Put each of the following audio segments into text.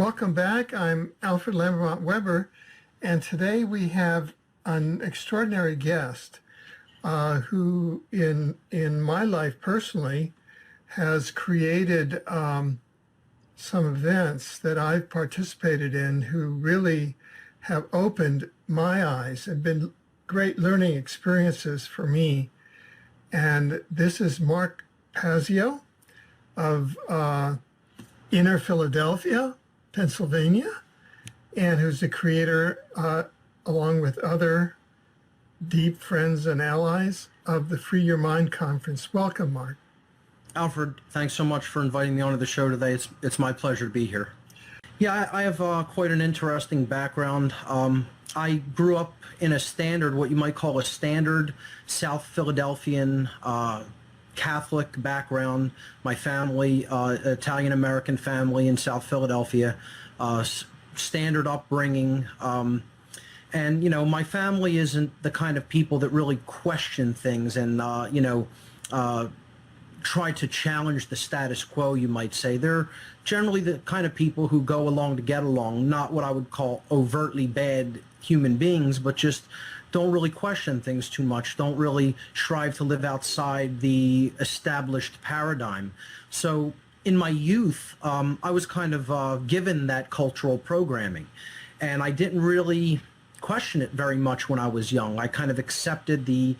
Welcome back. I'm Alfred Lambremont Webre, and today we have an extraordinary guest who, in my life personally, has created some events that I've participated in who really have opened my eyes and been great learning experiences for me. And this is Mark Passio of inner Philadelphia, Pennsylvania, and who's the creator, along with other deep friends and allies, of the Free Your Mind Conference. Welcome, Mark. Alfred, thanks so much for inviting me onto the show today. It's my pleasure to be here. Yeah, I have quite an interesting background. I grew up in a standard, what you might call a standard South Philadelphian Catholic background. My family, Italian-American family in South Philadelphia, standard upbringing. And, you know, my family isn't the kind of people that really question things and, try to challenge the status quo, you might say. They're generally the kind of people who go along to get along, not what I would call overtly bad human beings, but just don't really question things too much, don't really strive to live outside the established paradigm. So in my youth, I was kind of given that cultural programming, and I didn't really question it very much when I was young. I kind of accepted the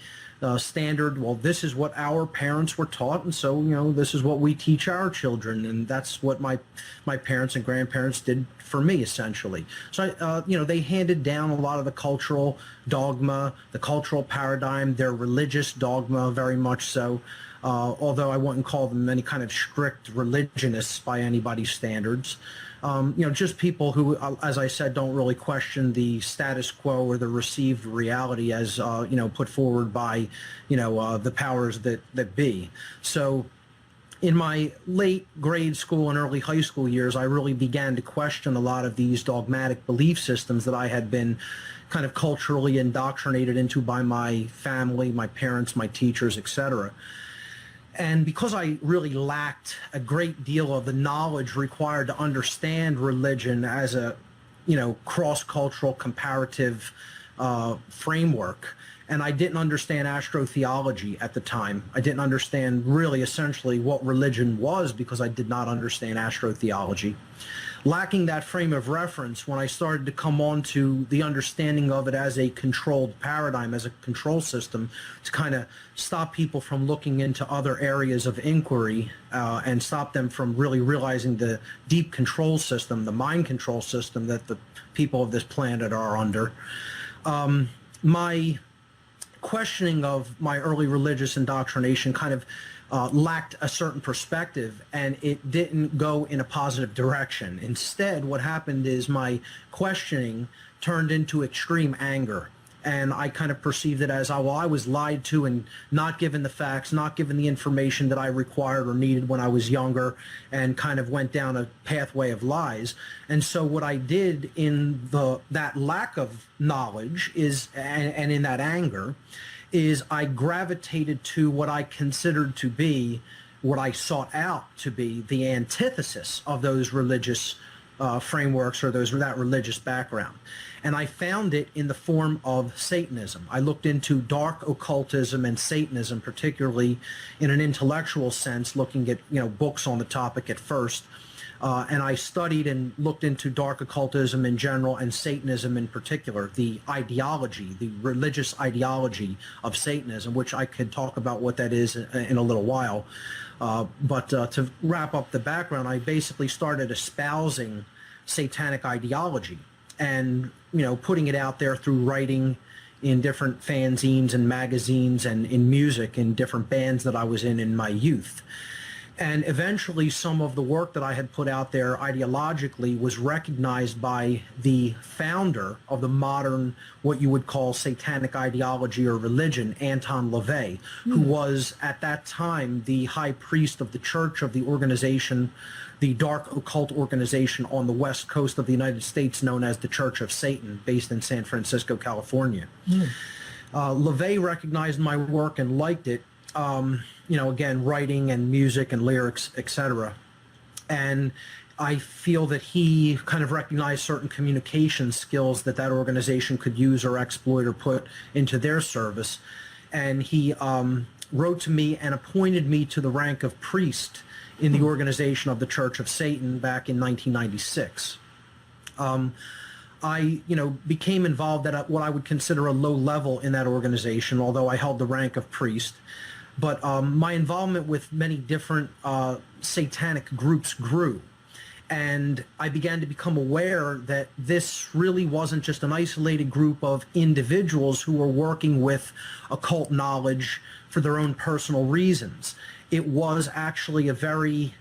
standard, well, this is what our parents were taught, and so, you know, this is what we teach our children, and that's what my parents and grandparents did for me, essentially. So, they handed down a lot of the cultural dogma, the cultural paradigm, their religious dogma, very much so, although I wouldn't call them any kind of strict religionists by anybody's standards. Just people who, as I said, don't really question the status quo or the received reality as, put forward by, the powers that be. So in my late grade school and early high school years, I really began to question a lot of these dogmatic belief systems that I had been kind of culturally indoctrinated into by my family, my parents, my teachers, etc. And because I really lacked a great deal of the knowledge required to understand religion as a, cross-cultural comparative framework, and I didn't understand astrotheology at the time. I didn't understand really essentially what religion was because I did not understand astrotheology. Lacking that frame of reference, when I started to come on to the understanding of it as a controlled paradigm, as a control system, to kind of stop people from looking into other areas of inquiry and stop them from really realizing the deep control system, the mind control system that the people of this planet are under. My questioning of my early religious indoctrination kind of lacked a certain perspective, and it didn't go in a positive direction. Instead, what happened is my questioning turned into extreme anger, and I kind of perceived it as, I was lied to and not given the facts, not given the information that I required or needed when I was younger, and kind of went down a pathway of lies. And so what I did in that lack of knowledge is, and in that anger, is I gravitated to what I considered to be, what I sought out to be, the antithesis of those religious frameworks or that religious background. And I found it in the form of Satanism. I looked into dark occultism and Satanism, particularly in an intellectual sense, looking at books on the topic at first. And I studied and looked into dark occultism in general and Satanism in particular, the ideology, the religious ideology of Satanism, which I could talk about what that is in a little while. But to wrap up the background, I basically started espousing satanic ideology and, putting it out there through writing in different fanzines and magazines and in music in different bands that I was in my youth. And eventually some of the work that I had put out there ideologically was recognized by the founder of the modern, what you would call satanic ideology or religion, Anton LaVey, who was at that time the high priest of the church of the organization, the dark occult organization on the west coast of the United States known as the Church of Satan, based in San Francisco, California. LaVey recognized my work and liked it. Again, writing and music and lyrics, etc. And I feel that he kind of recognized certain communication skills that that organization could use or exploit or put into their service. And he wrote to me and appointed me to the rank of priest in the organization of the Church of Satan back in 1996. I, became involved at what I would consider a low level in that organization, although I held the rank of priest. But my involvement with many different satanic groups grew. And I began to become aware that this really wasn't just an isolated group of individuals who were working with occult knowledge for their own personal reasons. It was actually a very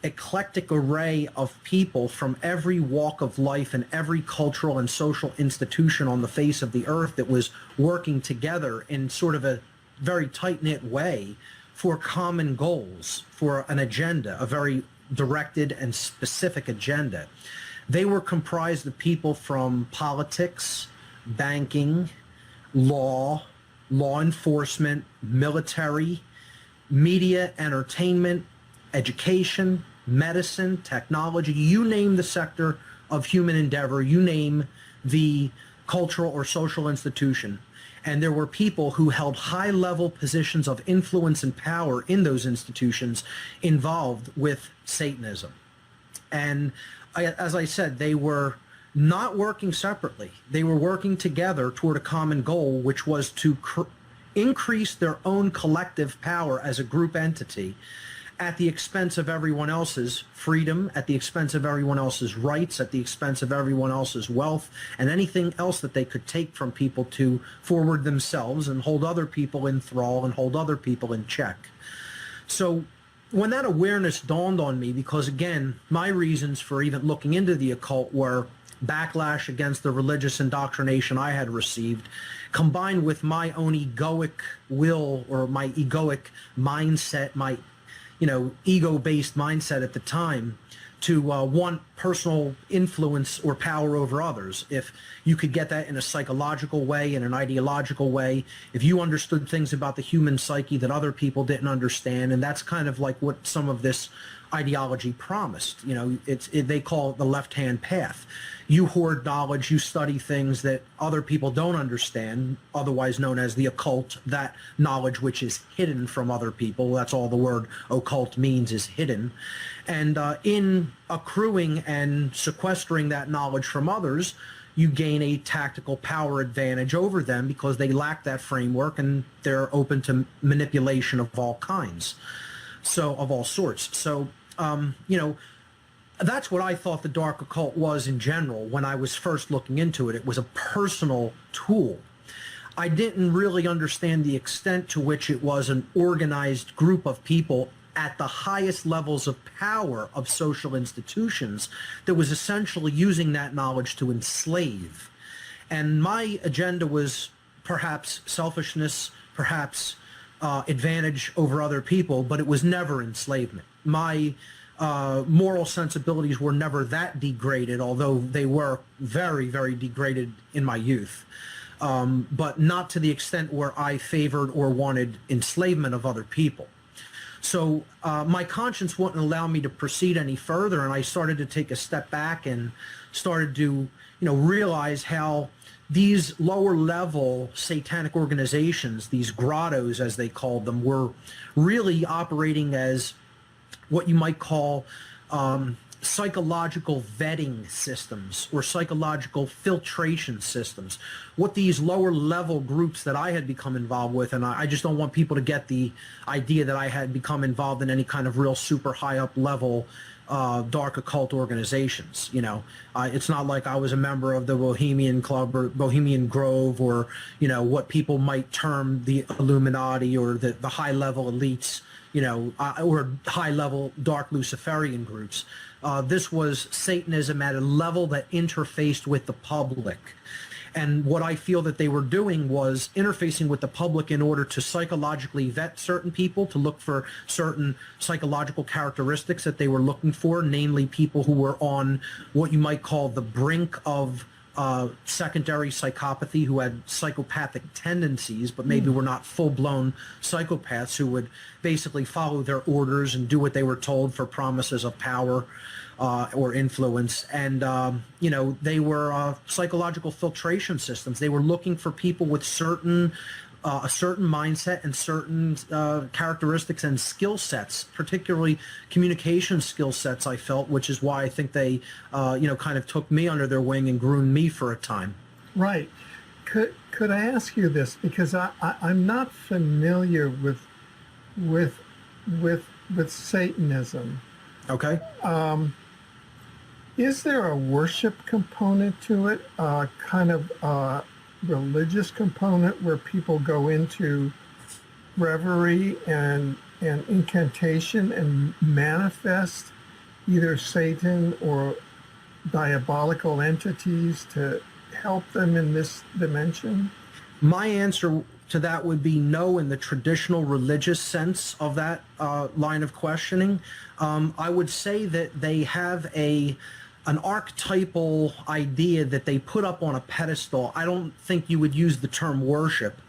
eclectic array of people from every walk of life and every cultural and social institution on the face of the earth that was working together in sort of a very tight-knit way for common goals, for an agenda, a very directed and specific agenda. They were comprised of people from politics, banking, law enforcement, military, media, entertainment, education, medicine, technology, you name the sector of human endeavor, you name the cultural or social institution. And there were people who held high-level positions of influence and power in those institutions involved with Satanism. And as I said, they were not working separately. They were working together toward a common goal, which was to increase their own collective power as a group entity at the expense of everyone else's freedom, at the expense of everyone else's rights, at the expense of everyone else's wealth, and anything else that they could take from people to forward themselves and hold other people in thrall and hold other people in check. So when that awareness dawned on me, because again, my reasons for even looking into the occult were backlash against the religious indoctrination I had received, combined with my own egoic will or my egoic mindset, my ego-based mindset at the time to want personal influence or power over others. If you could get that in a psychological way, in an ideological way, if you understood things about the human psyche that other people didn't understand, and that's kind of like what some of this ideology promised. They call it the left-hand path. You hoard knowledge, you study things that other people don't understand, otherwise known as the occult, that knowledge which is hidden from other people. That's all the word occult means, is hidden. And in accruing and sequestering that knowledge from others, you gain a tactical power advantage over them because they lack that framework and they're open to manipulation of all kinds, so of all sorts. So, that's what I thought the dark occult was in general when I was first looking into it. It was a personal tool. I didn't really understand the extent to which it was an organized group of people at the highest levels of power of social institutions that was essentially using that knowledge to enslave. And my agenda was perhaps selfishness, perhaps advantage over other people, but it was never enslavement. My moral sensibilities were never that degraded, although they were very, very degraded in my youth, but not to the extent where I favored or wanted enslavement of other people. So my conscience wouldn't allow me to proceed any further, and I started to take a step back and started to, realize how these lower level satanic organizations, these grottos as they called them, were really operating as what you might call psychological vetting systems or psychological filtration systems. What these lower level groups that I had become involved with, and I just don't want people to get the idea that I had become involved in any kind of real super high up level dark occult organizations. It's not like I was a member of the Bohemian Club or Bohemian Grove or, what people might term the Illuminati or the high level elites, or high-level dark Luciferian groups. This was Satanism at a level that interfaced with the public. And what I feel that they were doing was interfacing with the public in order to psychologically vet certain people, to look for certain psychological characteristics that they were looking for, namely people who were on what you might call the brink of secondary psychopathy, who had psychopathic tendencies, but maybe were not full-blown psychopaths, who would basically follow their orders and do what they were told for promises of power. or influence. And, they were psychological filtration systems. They were looking for people with a certain mindset and certain characteristics and skill sets, particularly communication skill sets, I felt, which is why I think they, kind of took me under their wing and groomed me for a time. Right. Could I ask you this, because I'm not familiar with Satanism. Okay. Is there a worship component to it, kind of religious component where people go into reverie and incantation and manifest either Satan or diabolical entities to help them in this dimension? My answer to that would be no in the traditional religious sense of that line of questioning. I would say that they have an archetypal idea that they put up on a pedestal. I don't think you would use the term worship.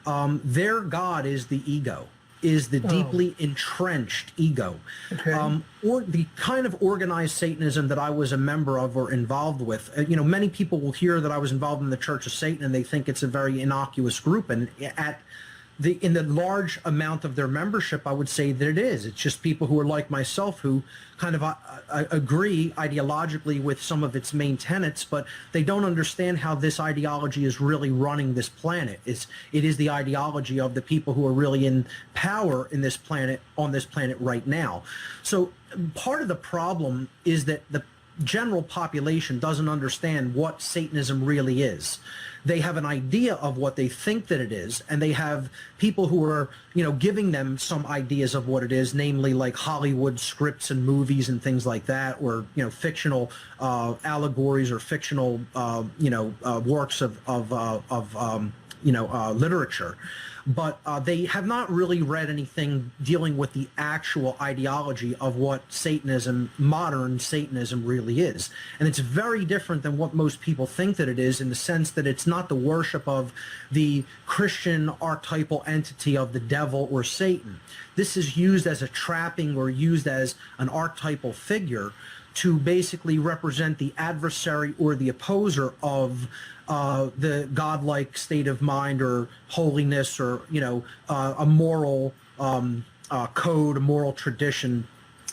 Their God is the ego, is the deeply entrenched ego. Okay. Or the kind of organized Satanism that I was a member of or involved with. Many people will hear that I was involved in the Church of Satan and they think it's a very innocuous group. And in the large amount of their membership, I would say that it is. It's just people who are like myself who kind of agree ideologically with some of its main tenets, but they don't understand how this ideology is really running this planet. It is the ideology of the people who are really in power in this planet, on this planet right now. So part of the problem is that the general population doesn't understand what Satanism really is. They have an idea of what they think that it is, and they have people who are, giving them some ideas of what it is, namely like Hollywood scripts and movies and things like that, or, fictional allegories or fictional, works of literature. But they have not really read anything dealing with the actual ideology of what Satanism, modern Satanism, really is. And it's very different than what most people think that it is, in the sense that it's not the worship of the Christian archetypal entity of the devil or Satan. This is used as a trapping or used as an archetypal figure to basically represent the adversary or the opposer of the godlike state of mind or holiness, or a moral code, a moral tradition,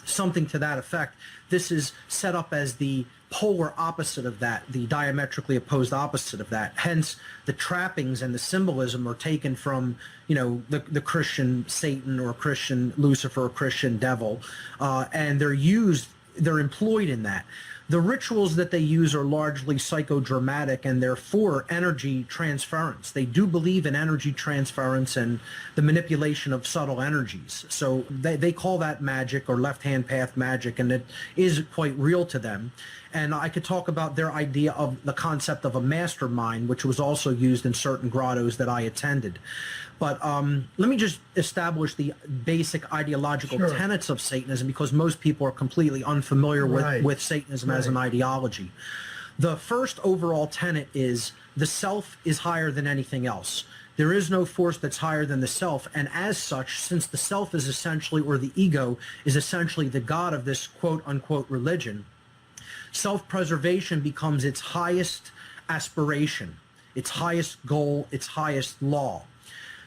something to that effect. This is set up as the polar opposite of that, the diametrically opposed opposite of that. Hence, the trappings and the symbolism are taken from, the Christian Satan or Christian Lucifer or Christian devil, and they're employed in that. The rituals that they use are largely psychodramatic, and therefore energy transference. They do believe in energy transference and the manipulation of subtle energies. So they call that magic, or left-hand path magic, and it is quite real to them. And I could talk about their idea of the concept of a mastermind, which was also used in certain grottos that I attended. But let me just establish the basic ideological tenets of Satanism, because most people are completely unfamiliar with Satanism as an ideology. The first overall tenet is the self is higher than anything else. There is no force that's higher than the self, and as such, since the self is essentially, or the ego is essentially the god of this quote-unquote religion, self-preservation becomes its highest aspiration, its highest goal, its highest law.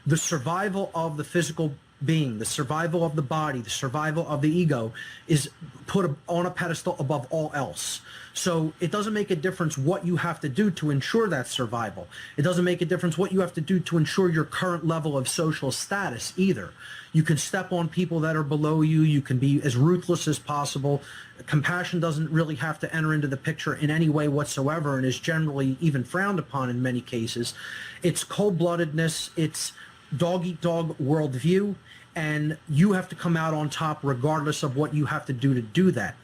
The survival of the physical being, the survival of the body, the survival of the ego is put on a pedestal above all else. So it doesn't make a difference what you have to do to ensure that survival. It doesn't make a difference what you have to do to ensure your current level of social status either. You can step on people that are below you. You can be as ruthless as possible. Compassion doesn't really have to enter into the picture in any way whatsoever, and is generally even frowned upon in many cases. It's cold-bloodedness. It's dog-eat-dog worldview, and you have to come out on top regardless of what you have to do that.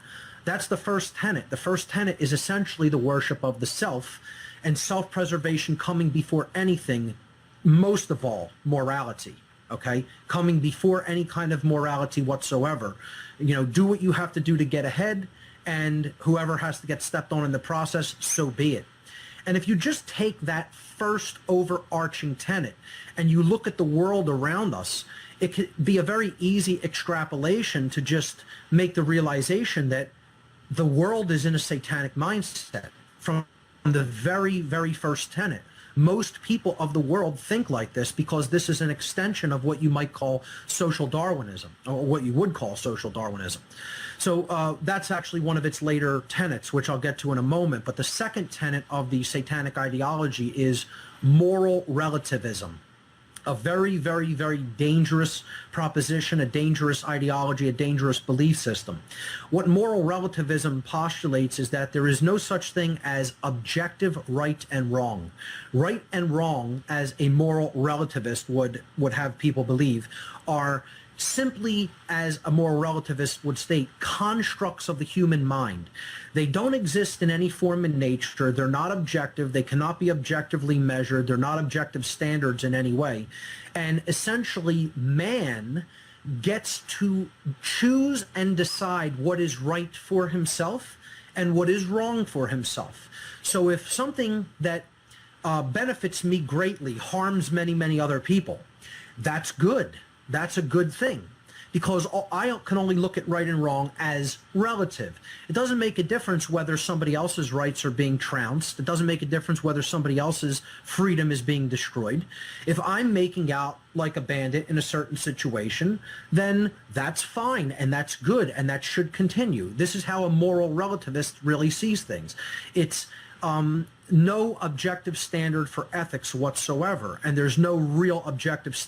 That's the first tenet. The first tenet is essentially the worship of the self, and self-preservation coming before anything, most of all, morality, okay? Coming before any kind of morality whatsoever. Do what you have to do to get ahead, and whoever has to get stepped on in the process, so be it. And if you just take that first overarching tenet and you look at the world around us, it could be a very easy extrapolation to just make the realization that the world is in a satanic mindset from the very, very first tenet. Most people of the world think like this because this is an extension of what you might call social Darwinism, or what you would call social Darwinism. So that's actually one of its later tenets, which I'll get to in a moment. But the second tenet of the satanic ideology is moral relativism. A very, very, very dangerous proposition, a dangerous ideology, a dangerous belief system. What moral relativism postulates is that there is no such thing as objective right and wrong. Right and wrong, as a moral relativist would have people believe, are simply, as a moral relativist would state, constructs of the human mind. They don't exist in any form in nature. They're not objective. They cannot be objectively measured. They're not objective standards in any way. And essentially, man gets to choose and decide what is right for himself and what is wrong for himself. So if something that benefits me greatly harms many, many other people, that's good. That's a good thing, because I can only look at right and wrong as relative. It doesn't make a difference whether somebody else's rights are being trounced. It doesn't make a difference whether somebody else's freedom is being destroyed. If I'm making out like a bandit in a certain situation, then that's fine and that's good and that should continue. This is how a moral relativist really sees things. It's no objective standard for ethics whatsoever, and there's no real objective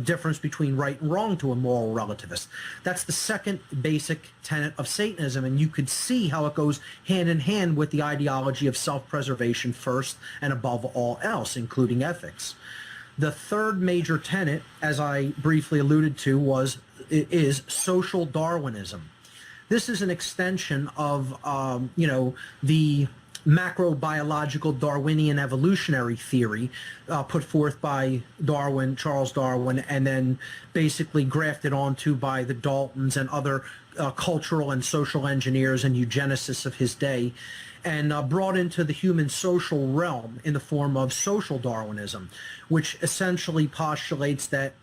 difference between right and wrong to a moral relativist. That's the second basic tenet of Satanism, and you could see how it goes hand in hand with the ideology of self-preservation first and above all else, including ethics. The third major tenet, as I briefly alluded to, is social Darwinism. This is an extension of the macrobiological Darwinian evolutionary theory put forth by Charles Darwin, and then basically grafted onto by the Daltons and other cultural and social engineers and eugenicists of his day, and brought into the human social realm in the form of social Darwinism, which essentially postulates that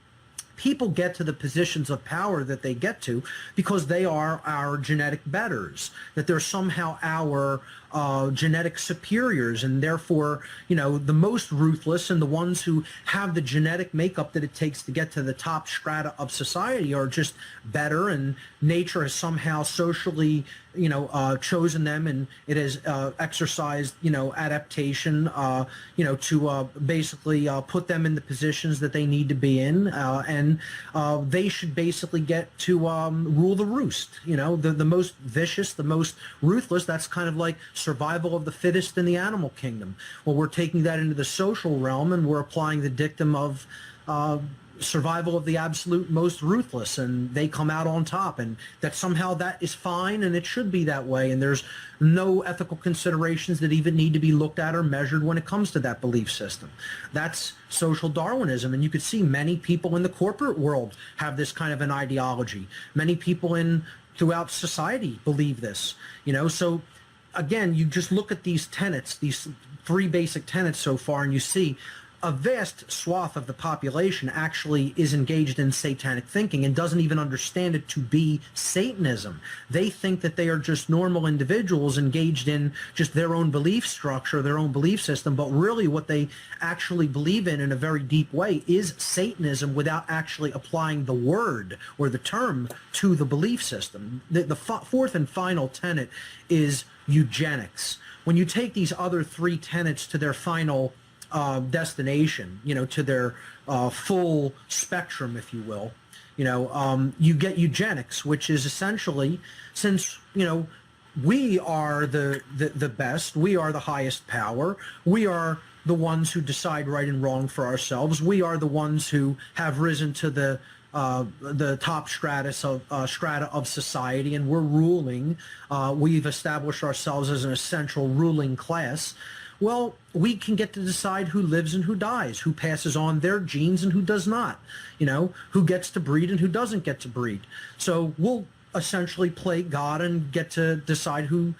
people get to the positions of power that they get to because they are our genetic betters, that they're somehow our genetic superiors, and therefore, the most ruthless and the ones who have the genetic makeup that it takes to get to the top strata of society are just better, and nature has somehow socially chosen them, and it has exercised adaptation to basically put them in the positions that they need to be in, and they should basically get to rule the roost. The most vicious, the most ruthless. That's kind of like survival of the fittest in the animal kingdom. Well, we're taking that into the social realm, and we're applying the dictum of survival of the absolute most ruthless, and they come out on top, and that somehow that is fine and it should be that way, and there's no ethical considerations that even need to be looked at or measured when it comes to that belief system. That's social Darwinism, and you could see many people in the corporate world have this kind of an ideology. Many people throughout society believe this, so again, you just look at these tenets, these three basic tenets so far, and you see a vast swath of the population actually is engaged in satanic thinking and doesn't even understand it to be Satanism. They think that they are just normal individuals engaged in just their own belief structure, their own belief system, but really what they actually believe in a very deep way is Satanism without actually applying the word or the term to the belief system. The fourth and final tenet is eugenics. When you take these other three tenets to their final destination, to their full spectrum, if you will, you get eugenics, which is essentially, since, we are the best, we are the highest power, we are the ones who decide right and wrong for ourselves, we are the ones who have risen to the top strata of society, and we're ruling, we've established ourselves as an essential ruling class. Well, we can get to decide who lives and who dies, who passes on their genes and who does not, who gets to breed and who doesn't get to breed. So we'll essentially play God and get to decide who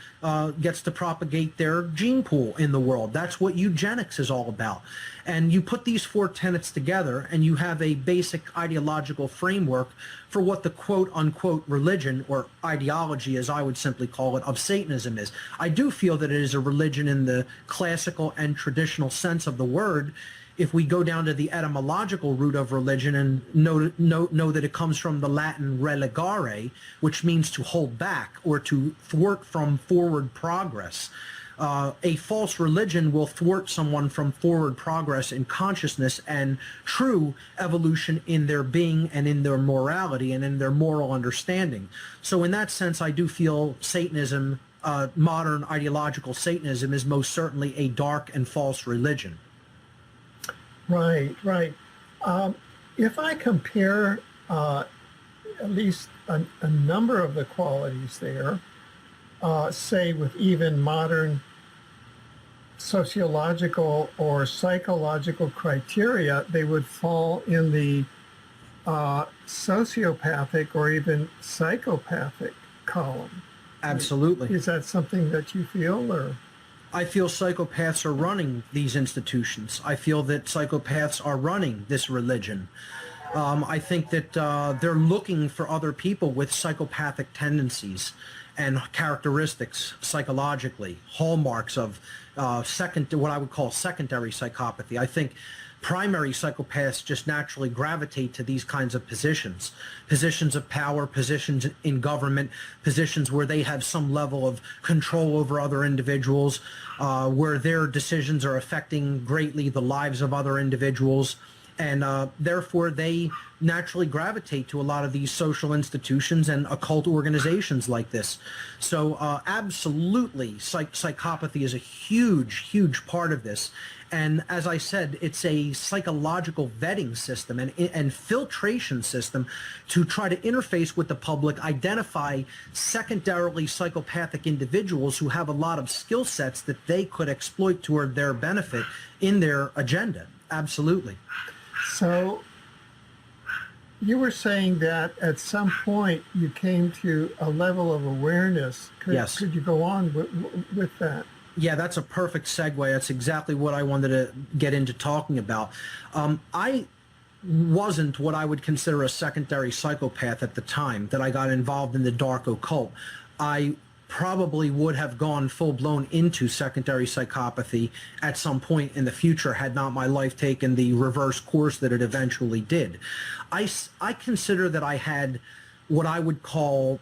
gets to propagate their gene pool in the world. That's what eugenics is all about. And you put these four tenets together and you have a basic ideological framework for what the quote-unquote religion, or ideology as I would simply call it, of Satanism is. I do feel that it is a religion in the classical and traditional sense of the word. If we go down to the etymological root of religion and know that it comes from the Latin relegare, which means to hold back or to thwart from forward progress. A false religion will thwart someone from forward progress in consciousness and true evolution in their being and in their morality and in their moral understanding. So in that sense, I do feel Satanism, modern ideological Satanism, is most certainly a dark and false religion. Right, right. If I compare at least a number of the qualities there, say with even modern sociological or psychological criteria, they would fall in the sociopathic or even psychopathic column. Absolutely. Is that something that you feel, or? I feel psychopaths are running these institutions. I feel that psychopaths are running this religion. I think that they're looking for other people with psychopathic tendencies and characteristics psychologically, hallmarks of what I would call secondary psychopathy. I think primary psychopaths just naturally gravitate to these kinds of positions of power, positions in government, positions where they have some level of control over other individuals, where their decisions are affecting greatly the lives of other individuals. And therefore, they naturally gravitate to a lot of these social institutions and occult organizations like this. So absolutely, psychopathy is a huge, huge part of this. And as I said, it's a psychological vetting system and filtration system to try to interface with the public, identify secondarily psychopathic individuals who have a lot of skill sets that they could exploit toward their benefit in their agenda. Absolutely. So you were saying that at some point you came to a level of awareness. Yes. Could you go on with that? Yeah, that's a perfect segue. That's exactly what I wanted to get into talking about. I wasn't what I would consider a secondary psychopath at the time that I got involved in the dark occult. I probably would have gone full-blown into secondary psychopathy at some point in the future had not my life taken the reverse course that it eventually did. I consider that I had what I would call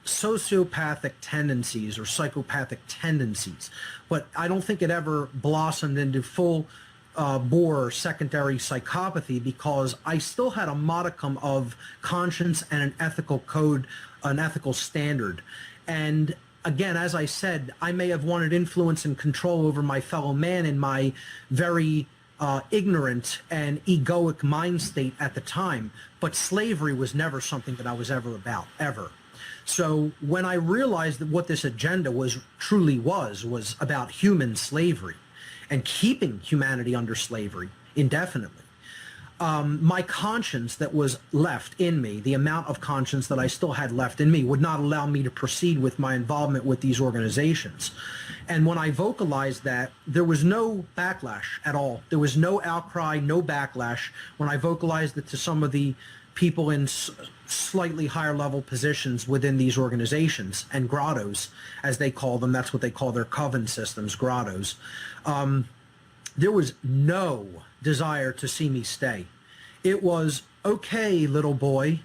sociopathic tendencies or psychopathic tendencies, but I don't think it ever blossomed into full bore secondary psychopathy because I still had a modicum of conscience and an ethical code, an ethical standard. And again, as I said, I may have wanted influence and control over my fellow man in my very ignorant and egoic mind state at the time, but slavery was never something that I was ever about, ever. So when I realized that what this agenda truly was about human slavery and keeping humanity under slavery indefinitely, my conscience that was left in me, the amount of conscience that I still had left in me, would not allow me to proceed with my involvement with these organizations. And when I vocalized that, there was no backlash at all. There was no outcry, no backlash when I vocalized it to some of the people in slightly higher level positions within these organizations and grottos, as they call them. That's what they call their coven systems, grottos. There was no desire to see me stay. It was, okay, little boy,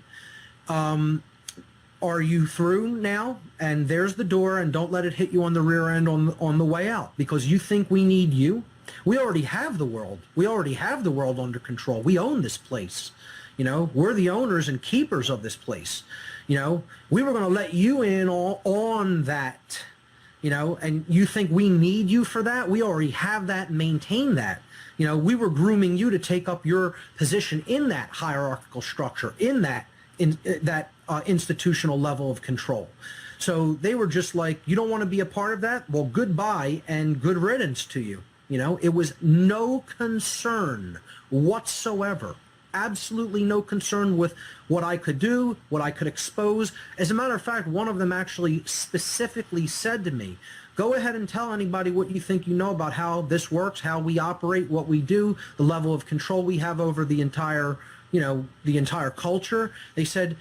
are you through now? And there's the door, and don't let it hit you on the rear end on the way out, because you think we need you? We already have the world. We already have the world under control. We own this place. You know, we're the owners and keepers of this place. You know, we were going to let you in on that, you know, and you think we need you for that? We already have that and maintain that. You know, we were grooming you to take up your position in that hierarchical structure, in that institutional level of control. So they were just like, you don't want to be a part of that? Well, goodbye and good riddance to you. You know, it was no concern whatsoever absolutely no concern with what I could do, what I could expose. As a matter of fact, one of them actually specifically said to me, go ahead and tell anybody what you think you know about how this works, how we operate, what we do, the level of control we have over the entire, the entire culture. They said,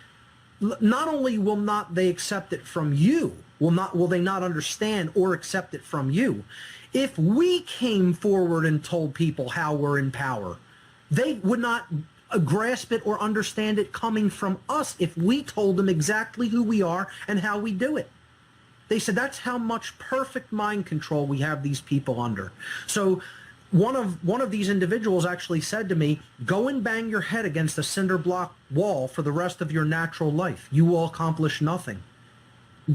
not only will not they accept it from you, will they not understand or accept it from you, if we came forward and told people how we're in power, they would not grasp it or understand it coming from us if we told them exactly who we are and how we do it. They said that's how much perfect mind control we have these people under. So one of these individuals actually said to me, go and bang your head against a cinder block wall for the rest of your natural life. You will accomplish nothing.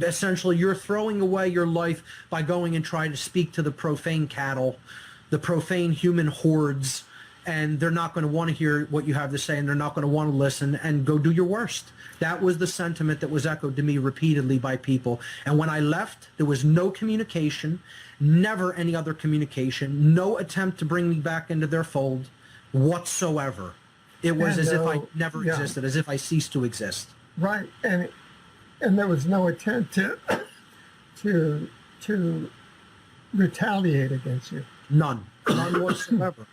Essentially, you're throwing away your life by going and trying to speak to the profane cattle, the profane human hordes, and they're not going to want to hear what you have to say, and they're not going to want to listen, and go do your worst. That was the sentiment that was echoed to me repeatedly by people. And when I left, there was no communication, never any other communication, no attempt to bring me back into their fold whatsoever. It was as if I never existed, as if I ceased to exist. Right, and there was no attempt to retaliate against you. None whatsoever.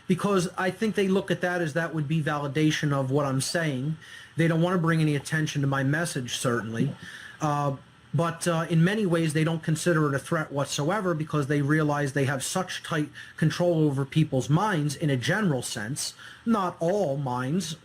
Because I think they look at that as that would be validation of what I'm saying. They don't want to bring any attention to my message, certainly. But in many ways, they don't consider it a threat whatsoever because they realize they have such tight control over people's minds in a general sense. Not all minds,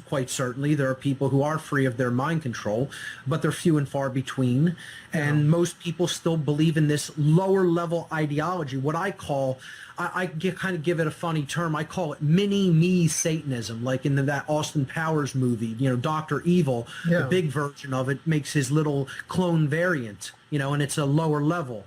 quite certainly. There are people who are free of their mind control, but they're few and far between. And most people still believe in this lower level ideology, what I call, I kind of give it a funny term. I call it mini-me Satanism, like in that Austin Powers movie, Dr. Evil, the big version of it makes his little clone variant, and it's a lower level,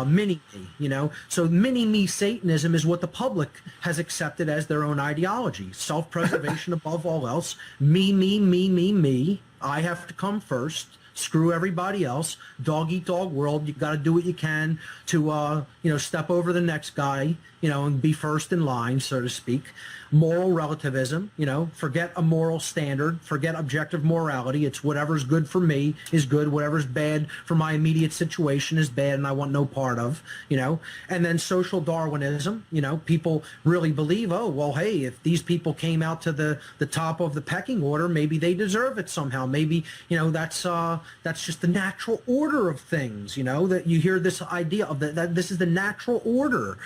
mini-me, So mini-me Satanism is what the public has accepted as their own ideology. Self-preservation above all else. Me. I have to come first. Screw everybody else. Dog eat dog world. You got to do what you can to, step over the next guy, and be first in line, so to speak. Moral relativism, forget a moral standard, forget objective morality. It's whatever's good for me is good. Whatever's bad for my immediate situation is bad and I want no part of, And then social Darwinism, people really believe, oh, well, hey, if these people came out to the top of the pecking order, maybe they deserve it somehow. Maybe, that's just the natural order of things, that you hear this idea of that this is the natural order,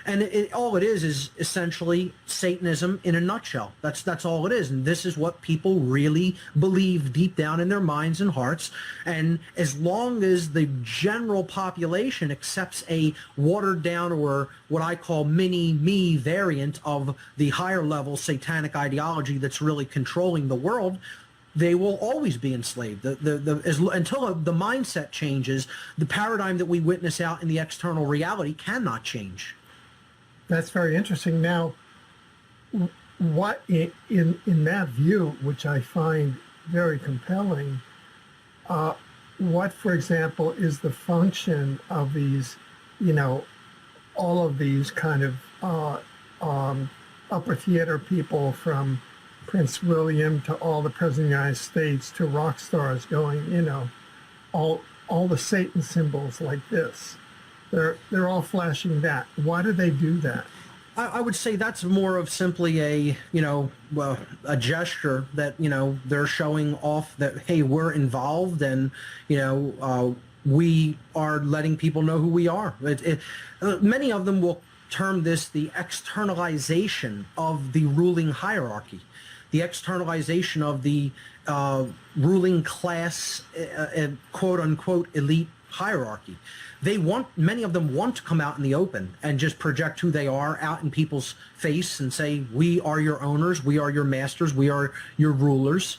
and all it is essentially Satanism in a nutshell. That's all it is. And this is what people really believe deep down in their minds and hearts. And as long as the general population accepts a watered down, or what I call mini-me variant of the higher level satanic ideology that's really controlling the world, they will always be enslaved. Until the mindset changes, the paradigm that we witness out in the external reality cannot change. That's very interesting. Now, what in that view, which I find very compelling, what, for example, is the function of these, all of these kind of upper theater people, from Prince William to all the presidents of the United States to rock stars going, all the Satan symbols like this. They're all flashing that. Why do they do that? I would say that's more of simply a gesture that, they're showing off that, hey, we're involved and, we are letting people know who we are. Many of them will term this the externalization of the ruling hierarchy, the externalization of the ruling class, quote unquote, elite hierarchy. Many of them want to come out in the open and just project who they are out in people's face and say, we are your owners, we are your masters, we are your rulers.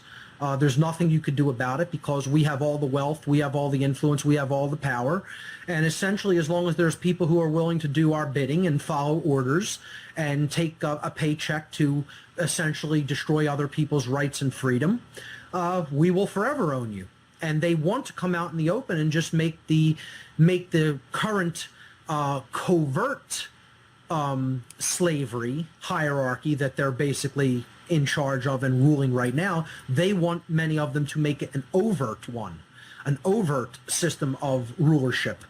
There's nothing you could do about it because we have all the wealth, we have all the influence, we have all the power. And essentially, as long as there's people who are willing to do our bidding and follow orders and take a paycheck to essentially destroy other people's rights and freedom, we will forever own you. And they want to come out in the open and just make the current covert slavery hierarchy that they're basically in charge of and ruling right now. They want many of them to make it an overt one, an overt system of rulership,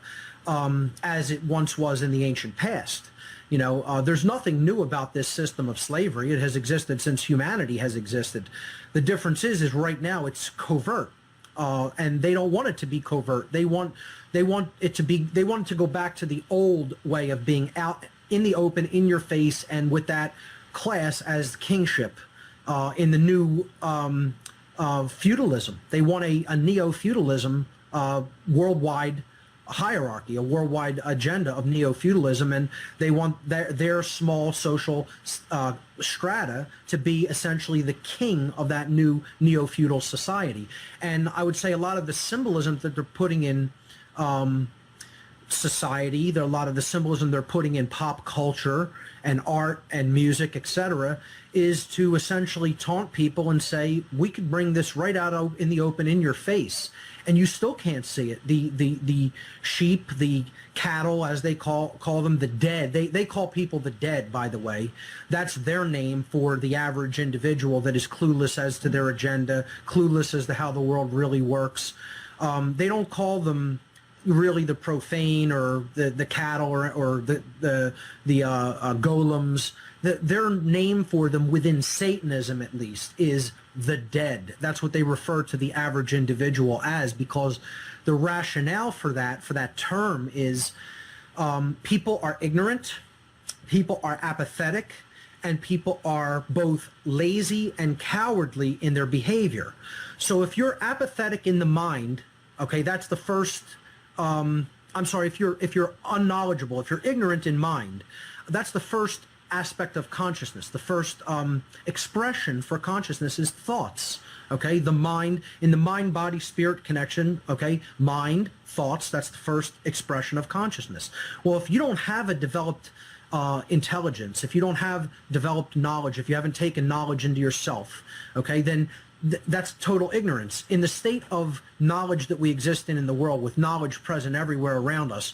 as it once was in the ancient past. You know, there's nothing new about this system of slavery. It has existed since humanity has existed. The difference is right now it's covert, and they don't want it to be covert. They want it to be. They want it to go back to the old way of being out in the open, in your face, and with that class as kingship in the new feudalism. They want a neo-feudalism worldwide hierarchy, a worldwide agenda of neo-feudalism, and they want their small social strata to be essentially the king of that new neo-feudal society. And I would say a lot of the symbolism that they're putting in society, a lot of the symbolism they're putting in pop culture and art and music, etc., is to essentially taunt people and say, we could bring this right out in the open in your face, and you still can't see it. The sheep, the cattle, as they call them, the dead. They call people the dead, by the way. That's their name for the average individual that is clueless as to their agenda, clueless as to how the world really works. They don't call them really the profane or the cattle or the golems. Their name for them within Satanism, at least, is the dead. That's what they refer to the average individual as, because the rationale for that term is people are ignorant, people are apathetic, and people are both lazy and cowardly in their behavior. So if you're apathetic in the mind, okay, that's the first if you're unknowledgeable, if you're ignorant in mind, that's the first aspect of consciousness. The first expression for consciousness is thoughts. Okay, the mind, in the mind-body-spirit connection, okay, mind, thoughts, that's the first expression of consciousness. Well, if you don't have a developed intelligence, if you don't have developed knowledge, if you haven't taken knowledge into yourself, okay, then that's total ignorance. In the state of knowledge that we exist in the world, with knowledge present everywhere around us,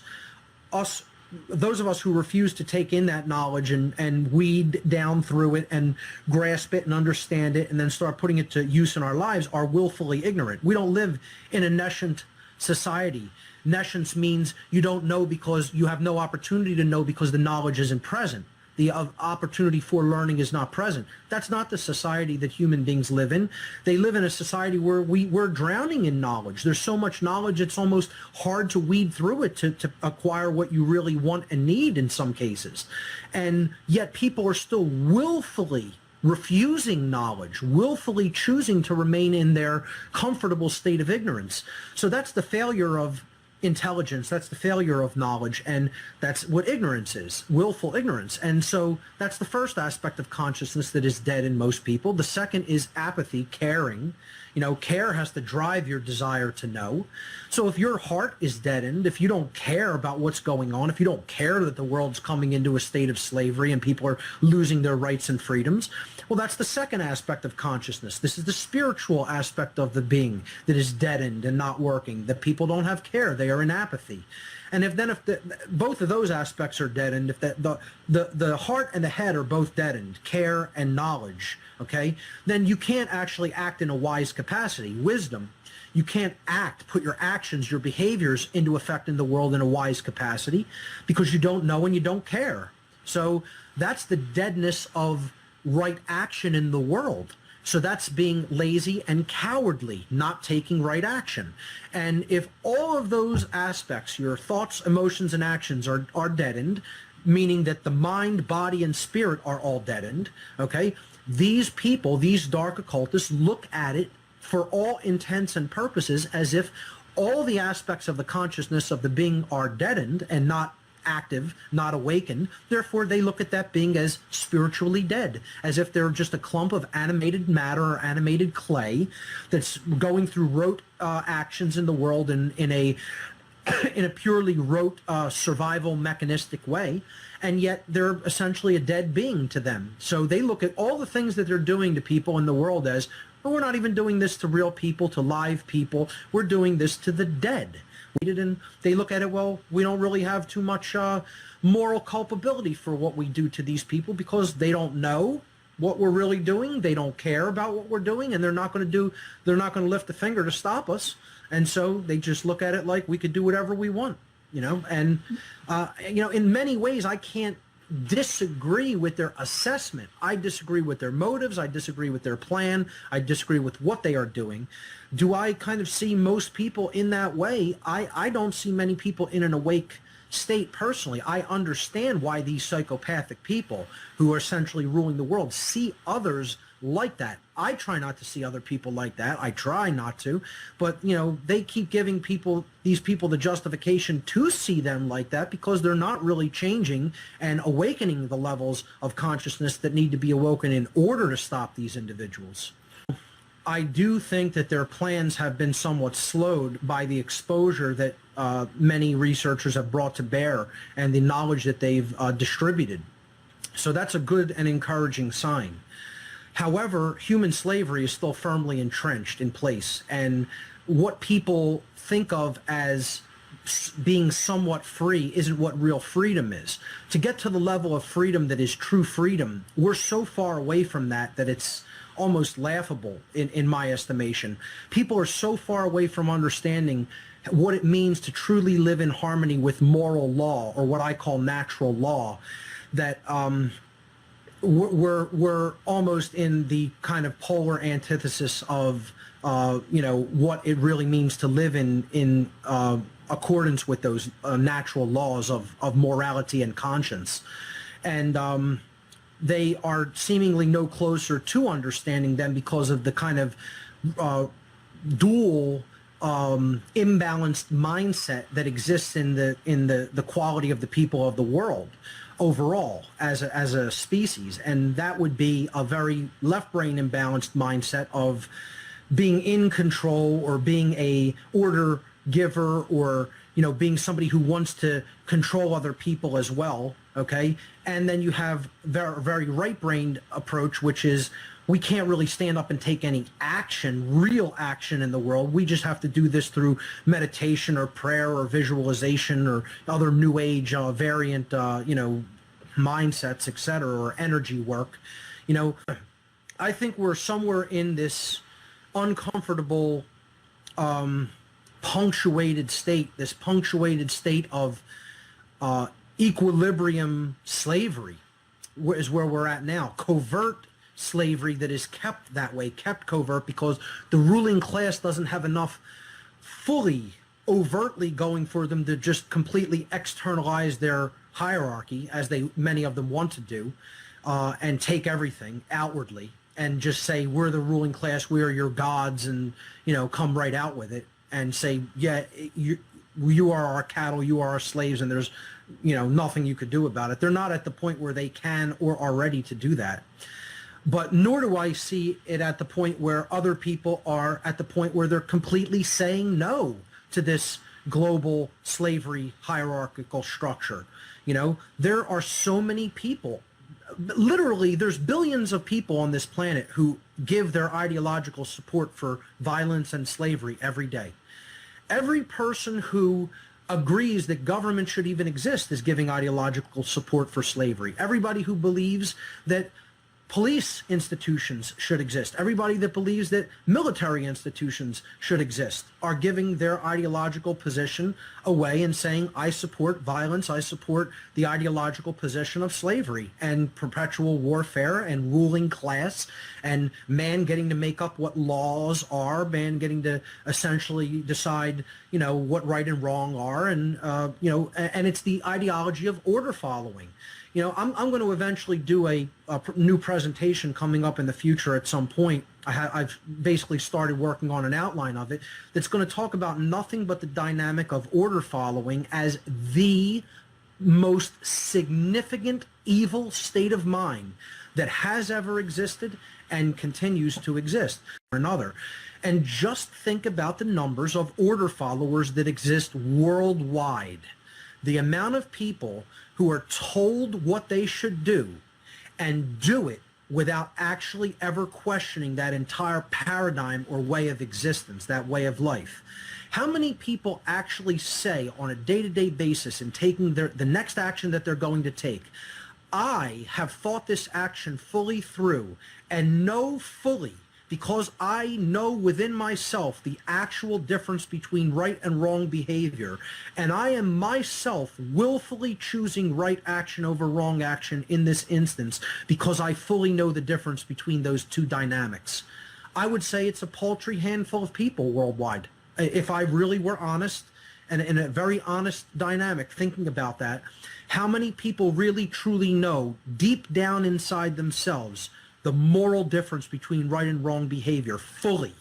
those of us who refuse to take in that knowledge and weed down through it and grasp it and understand it and then start putting it to use in our lives are willfully ignorant. We don't live in a nescient society. Nescience means you don't know because you have no opportunity to know because the knowledge isn't present. The opportunity for learning is not present. That's not the society that human beings live in. They live in a society where we're drowning in knowledge. There's so much knowledge, it's almost hard to weed through it to acquire what you really want and need in some cases. And yet people are still willfully refusing knowledge, willfully choosing to remain in their comfortable state of ignorance. So that's the failure of intelligence, that's the failure of knowledge, and that's what ignorance is, willful ignorance. And so that's the first aspect of consciousness that is dead in most people. The second is apathy, caring. You know, care has to drive your desire to know. So if your heart is deadened, if you don't care about what's going on, if you don't care that the world's coming into a state of slavery and people are losing their rights and freedoms, well, that's the second aspect of consciousness. This is the spiritual aspect of the being that is deadened and not working, that people don't have care, they are in apathy. And if both of those aspects are deadened, if the heart and the head are both deadened, care and knowledge, okay, then you can't actually act in a wise capacity, wisdom. You can't put your actions, your behaviors into effect in the world in a wise capacity because you don't know and you don't care. So that's the deadness of right action in the world. So that's being lazy and cowardly, not taking right action. And if all of those aspects, your thoughts, emotions, and actions are deadened, meaning that the mind, body, and spirit are all deadened, okay, these people, these dark occultists, look at it for all intents and purposes as if all the aspects of the consciousness of the being are deadened and not active, not awakened. Therefore, they look at that being as spiritually dead, as if they're just a clump of animated matter or animated clay that's going through rote actions in the world in a purely rote survival mechanistic way, and yet they're essentially a dead being to them. So they look at all the things that they're doing to people in the world as, well, we're not even doing this to real people, to live people. We're doing this to the dead. And they look at it, well, we don't really have too much moral culpability for what we do to these people because they don't know, what we're really doing. They don't care about what we're doing, and they're not going to lift a finger to stop us. And so they just look at it like we could do whatever we want, and, in many ways, I can't disagree with their assessment. I disagree with their motives. I disagree with their plan. I disagree with what they are doing. Do I kind of see most people in that way? I don't see many people in an awake state personally. I understand why these psychopathic people who are essentially ruling the world see others like that. I try not to see other people like that. I try not to, but they keep giving these people the justification to see them like that because they're not really changing and awakening the levels of consciousness that need to be awoken in order to stop these individuals. I do think that their plans have been somewhat slowed by the exposure that many researchers have brought to bear and the knowledge that they've distributed. So that's a good and encouraging sign. However, human slavery is still firmly entrenched in place, and what people think of as being somewhat free isn't what real freedom is. To get to the level of freedom that is true freedom, we're so far away from that it's almost laughable in my estimation. People are so far away from understanding what it means to truly live in harmony with moral law, or what I call natural law, that we're almost in the kind of polar antithesis of what it really means to live in accordance with those natural laws of morality and conscience. And they are seemingly no closer to understanding them because of the kind of dual imbalanced mindset that exists in the quality of the people of the world overall as a species. And that would be a very left brain imbalanced mindset of being in control, or being a order giver, or being somebody who wants to control other people as well. Okay. And then you have very, very right-brained approach, which is we can't really stand up and take any action, real action in the world. We just have to do this through meditation or prayer or visualization or other new age variant, mindsets, etc., or energy work. I think we're somewhere in this uncomfortable, punctuated state of equilibrium slavery is where we're at now. Covert slavery that is kept that way, kept covert, because the ruling class doesn't have enough fully overtly going for them to just completely externalize their hierarchy, as many of them want to do, and take everything outwardly and just say, we're the ruling class, we are your gods, and come right out with it and say, yeah, you are our cattle, you are our slaves, and there's nothing you could do about it. They're not at the point where they can or are ready to do that. But nor do I see it at the point where other people are at the point where they're completely saying no to this global slavery hierarchical structure. There are so many people, literally there's billions of people on this planet who give their ideological support for violence and slavery every day. Every person who agrees that government should even exist is giving ideological support for slavery. Everybody who believes that police institutions should exist, everybody that believes that military institutions should exist, are giving their ideological position away and saying, I support violence, I support the ideological position of slavery and perpetual warfare and ruling class and man getting to make up what laws are, man getting to essentially decide, what right and wrong are, and, and it's the ideology of order following. I'm going to eventually do a new presentation coming up in the future at some point. I've basically started working on an outline of it that's going to talk about nothing but the dynamic of order following as the most significant evil state of mind that has ever existed and continues to exist for another. And just think about the numbers of order followers that exist worldwide. The amount of people who are told what they should do and do it without actually ever questioning that entire paradigm or way of existence, that way of life. How many people actually say on a day-to-day basis in taking the next action that they're going to take, I have thought this action fully through and know fully, because I know within myself the actual difference between right and wrong behavior, and I am myself willfully choosing right action over wrong action in this instance because I fully know the difference between those two dynamics. I would say it's a paltry handful of people worldwide. If I really were honest, and in a very honest dynamic, thinking about that, how many people really truly know deep down inside themselves the moral difference between right and wrong behavior fully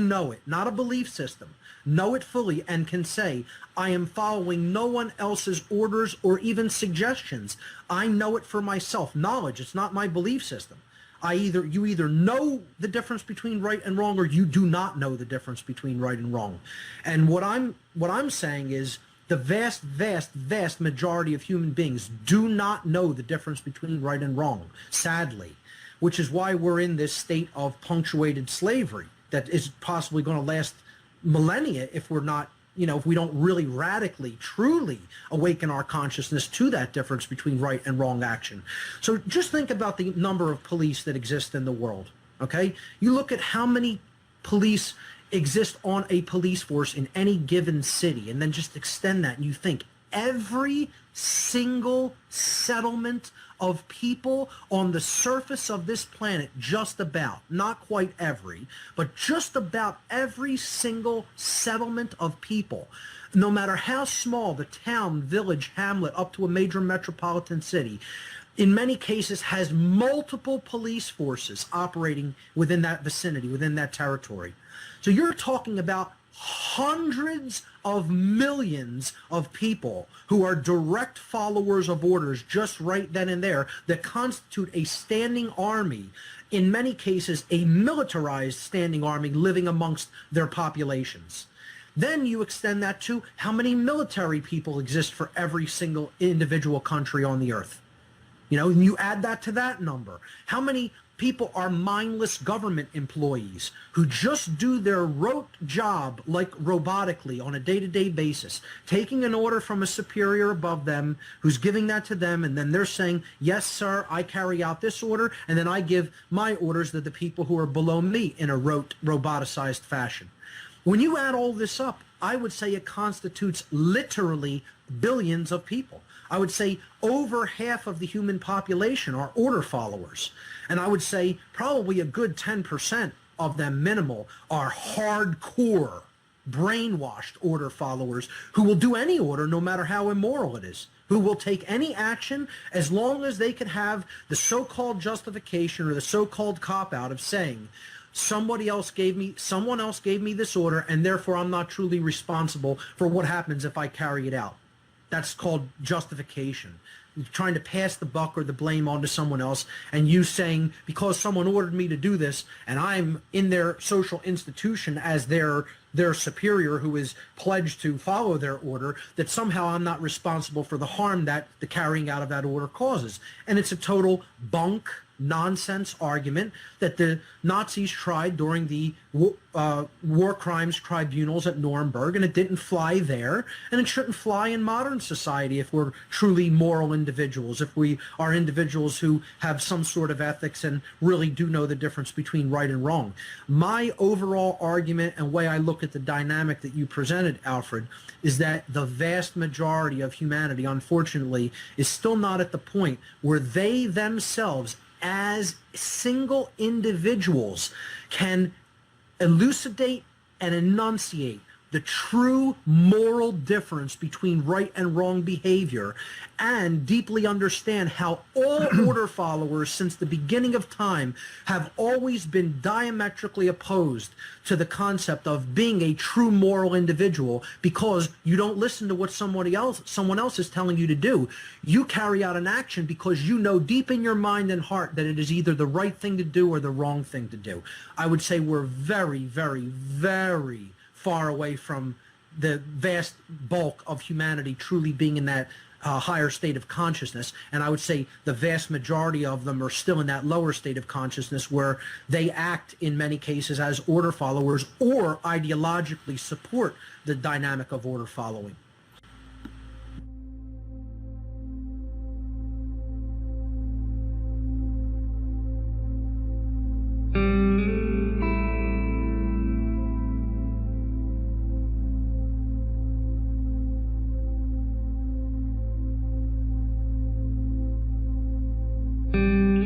know it, not a belief system, know it fully, and can say, I am following no one else's orders or even suggestions. I know it for myself. Knowledge, it's not my belief system. You either know the difference between right and wrong, or you do not know the difference between right and wrong. And what I'm saying is the vast majority of human beings do not know the difference between right and wrong, sadly, which is why we're in this state of punctuated slavery that is possibly going to last millennia if we're not, if we don't really radically, truly awaken our consciousness to that difference between right and wrong action. So just think about the number of police that exist in the world, okay? You look at how many police exist on a police force in any given city, and then just extend that, and you think every single settlement of people on the surface of this planet, just about, not quite every, but just about every single settlement of people, no matter how small the town, village, hamlet, up to a major metropolitan city, in many cases has multiple police forces operating within that vicinity, within that territory. So you're talking about hundreds of millions of people who are direct followers of orders just right then and there, that constitute a standing army, in many cases a militarized standing army living amongst their populations. Then you extend that to how many military people exist for every single individual country on the earth. And you add that to that number. How many people are mindless government employees who just do their rote job, like robotically, on a day-to-day basis, taking an order from a superior above them who's giving that to them, and then they're saying, yes, sir, I carry out this order, and then I give my orders to the people who are below me in a rote, roboticized fashion. When you add all this up, I would say it constitutes literally billions of people. I would say over half of the human population are order followers. And I would say probably a good 10% of them, minimal, are hardcore, brainwashed order followers who will do any order no matter how immoral it is, who will take any action as long as they can have the so-called justification or the so-called cop-out of saying, someone else gave me this order, and therefore I'm not truly responsible for what happens if I carry it out. That's called justification. You're trying to pass the buck or the blame onto someone else, and you saying, because someone ordered me to do this, and I'm in their social institution as their superior who is pledged to follow their order, that somehow I'm not responsible for the harm that the carrying out of that order causes. And it's a total bunk, nonsense argument that the Nazis tried during the war crimes tribunals at Nuremberg, and it didn't fly there, and it shouldn't fly in modern society if we're truly moral individuals, if we are individuals who have some sort of ethics and really do know the difference between right and wrong. My overall argument and way I look at the dynamic that you presented, Alfred, is that the vast majority of humanity, unfortunately, is still not at the point where they themselves as single individuals can elucidate and enunciate the true moral difference between right and wrong behavior, and deeply understand how all order followers since the beginning of time have always been diametrically opposed to the concept of being a true moral individual, because you don't listen to what someone else is telling you to do. You carry out an action because you know deep in your mind and heart that it is either the right thing to do or the wrong thing to do. I would say we're very, very, very far away from the vast bulk of humanity truly being in that higher state of consciousness. And I would say the vast majority of them are still in that lower state of consciousness where they act in many cases as order followers or ideologically support the dynamic of order following. you.